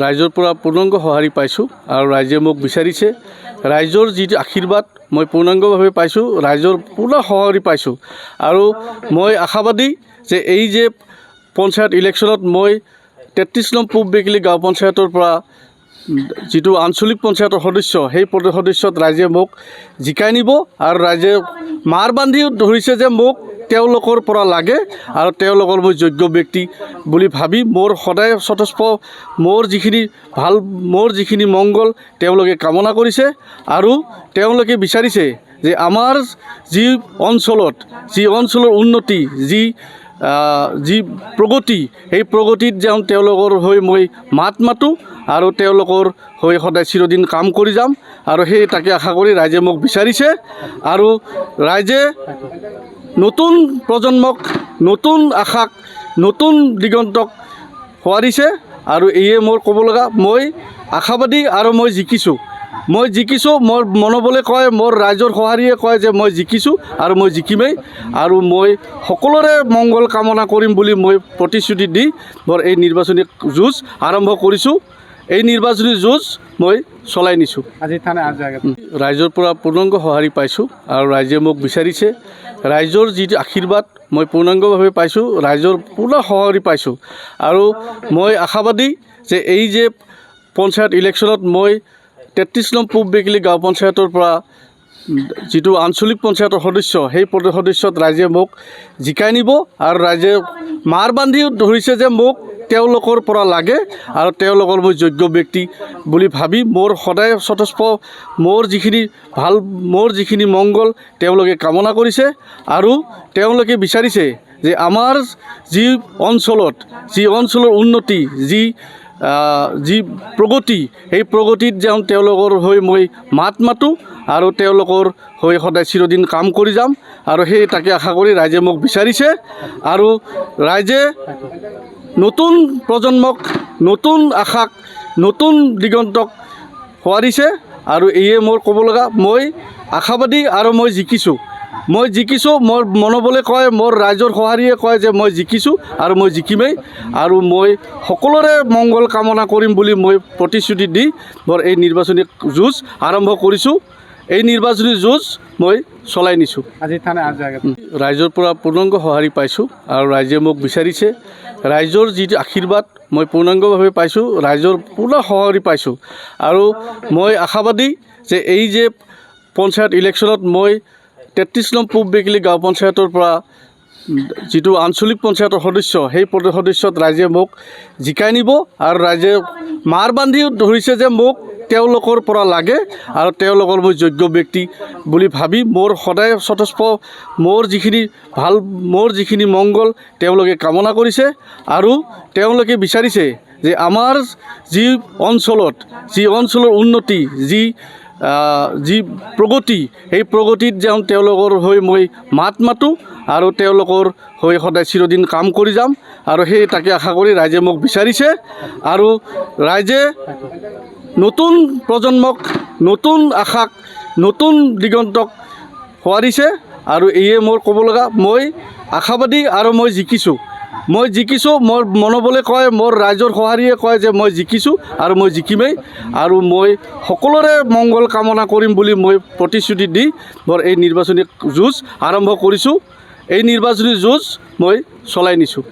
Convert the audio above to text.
ৰাইজৰ পৰা পূৰ্ণাংগ সঁহাৰি পাইছোঁ আৰু ৰাইজে মোক বিচাৰিছে। ৰাইজৰ যিটো আশীৰ্বাদ মই পূৰ্ণাংগভাৱে পাইছোঁ, ৰাইজৰ পূৰ্ণ সঁহাৰি পাইছোঁ আৰু মই আশাবাদী যে এই যে পঞ্চায়ত ইলেকশ্যনত মই 33 নং পূব বেকিলি গাঁও পঞ্চায়তৰ পৰা যিটো আঞ্চলিক পঞ্চায়তৰ সদস্য, সেই সদস্যত ৰাইজে মোক জিকাই নিব আৰু ৰাইজে মাৰ বান্ধি ধৰিছে যে মোক তেওঁলোকৰ পৰা লাগে আৰু তেওঁলোকৰ মই যোগ্য ব্যক্তি বুলি ভাবি মোৰ সদায় স্বতঃস্ফ মোৰ যিখিনি ভাল, মোৰ যিখিনি মংগল তেওঁলোকে কামনা কৰিছে আৰু তেওঁলোকে বিচাৰিছে যে আমাৰ যি অঞ্চলত, যি অঞ্চলৰ উন্নতি, যি প্ৰগতি, সেই প্ৰগতিত যেন তেওঁলোকৰ হৈ মই মাত মাতোঁ আৰু তেওঁলোকৰ হৈ সদায় চিৰদিন কাম কৰি যাম আৰু সেই তাকে আশা কৰি ৰাইজে মোক বিচাৰিছে আৰু ৰাইজে নতুন প্ৰজন্মক, নতুন আশাক, নতুন দিগন্তক সোঁৱৰিছে আৰু এয়ে মোৰ ক'ব লগা। মই আশাবাদী আৰু মই জিকিছোঁ। মোৰ মনোবলে কয়, মোৰ ৰাইজৰ সঁহাৰিয়ে কয় যে মই জিকিছোঁ আৰু মই জিকিমেই আৰু মই সকলোৰে মংগল কামনা কৰিম বুলি মই প্ৰতিশ্ৰুতি দি মোৰ এই নিৰ্বাচনী যুঁজ আৰম্ভ কৰিছোঁ। এই নিৰ্বাচনী যুঁজ মই চলাই নিছোঁ। ৰাইজৰ পৰা পূৰ্ণাংগ সঁহাৰি পাইছোঁ আৰু ৰাইজে মোক বিচাৰিছে। ৰাইজৰ যিটো আশীৰ্বাদ মই পূৰ্ণাংগভাৱে পাইছোঁ, ৰাইজৰ পূৰ্ণ সঁহাৰি পাইছোঁ আৰু মই আশাবাদী যে এই যে পঞ্চায়ত ইলেকশ্যনত মই 33 নং পূব বেকিলি গাঁও পঞ্চায়তৰ পৰা যিটো আঞ্চলিক পঞ্চায়তৰ সদস্য, সেই সদস্যত ৰাইজে মোক জিকাই নিব আৰু ৰাইজে মাৰ বান্ধি ধৰিছে যে মোক তেওঁলোকৰ পৰা লাগে আৰু তেওঁলোকৰ মই যোগ্য ব্যক্তি বুলি ভাবি মোৰ সদায় স্বতঃস্ফ মোৰ যিখিনি ভাল, মোৰ যিখিনি মংগল তেওঁলোকে কামনা কৰিছে আৰু তেওঁলোকে বিচাৰিছে যে আমাৰ যি অঞ্চলত, যি অঞ্চলৰ উন্নতি, যি প্ৰগতি, সেই প্ৰগতিত যেন তেওঁলোকৰ হৈ মই মাত মাতোঁ আৰু তেওঁলোকৰ হৈ সদায় চিৰদিন কাম কৰি যাম আৰু সেই তাকে আশা কৰি ৰাইজে মোক বিচাৰিছে আৰু ৰাইজে নতুন প্ৰজন্মক, নতুন আশাক, নতুন দিগন্তক সোঁৱৰিছে আৰু এয়ে মোৰ ক'ব লগা। মই আশাবাদী আৰু মই জিকিছোঁ। মোৰ মনোবলে কয়, মোৰ ৰাইজৰ সঁহাৰিয়ে কয় যে মই জিকিছোঁ আৰু মই জিকিমেই আৰু মই সকলোৰে মংগল কামনা কৰিম বুলি মই প্ৰতিশ্ৰুতি দি মোৰ এই নিৰ্বাচনী যুঁজ আৰম্ভ কৰিছোঁ। এই নিৰ্বাচনী যুঁজ মই চলাই নিছোঁ। ৰাইজৰ পৰা পূৰ্ণাংগ সঁহাৰি পাইছোঁ আৰু ৰাইজে মোক বিচাৰিছে। ৰাইজৰ যিটো আশীৰ্বাদ মই পূৰ্ণাংগভাৱে পাইছোঁ, ৰাইজৰ পূৰ্ণ সঁহাৰি পাইছোঁ আৰু মই আশাবাদী যে এই যে পঞ্চায়ত ইলেকশ্যনত মই 33 নং পূব বেকিলি গাঁও পঞ্চায়তৰ পৰা যিটো আঞ্চলিক পঞ্চায়তৰ সদস্য, সেই সদস্যত ৰাইজে মোক জিকাই নিব আৰু ৰাইজে মাৰ বান্ধি ধৰিছে যে মোক তেওঁলোকৰ পৰা লাগে আৰু তেওঁলোকৰ মই যোগ্য ব্যক্তি বুলি ভাবি মোৰ সদায় স্বতঃস্ফ মোৰ যিখিনি ভাল, মোৰ যিখিনি মংগল তেওঁলোকে কামনা কৰিছে আৰু তেওঁলোকে বিচাৰিছে যে আমাৰ যি অঞ্চলত, যি অঞ্চলৰ উন্নতি, যি প্ৰগতি, সেই প্ৰগতিত যেন তেওঁলোকৰ হৈ মই মাত মাতোঁ আৰু তেওঁলোকৰ হৈ সদায় চিৰদিন কাম কৰি যাম আৰু সেই তাকে আশা কৰি ৰাইজে মোক বিচাৰিছে আৰু ৰাইজে নতুন প্ৰজন্মক, নতুন আশাক, নতুন দিগন্তক সোঁৱৰিছে আৰু এয়ে মোৰ ক'ব লগা। মই আশাবাদী আৰু মই জিকিছোঁ। মোৰ মনোবলে কয়, মোৰ ৰাইজৰ সঁহাৰিয়ে কয় যে মই জিকিছোঁ আৰু মই জিকিমেই আৰু মই সকলোৰে মংগল কামনা কৰিম বুলি মই প্ৰতিশ্ৰুতি দি মোৰ এই নিৰ্বাচনী যুঁজ আৰম্ভ কৰিছোঁ। এই নিৰ্বাচনী যুঁজ মই চলাই নিছোঁ।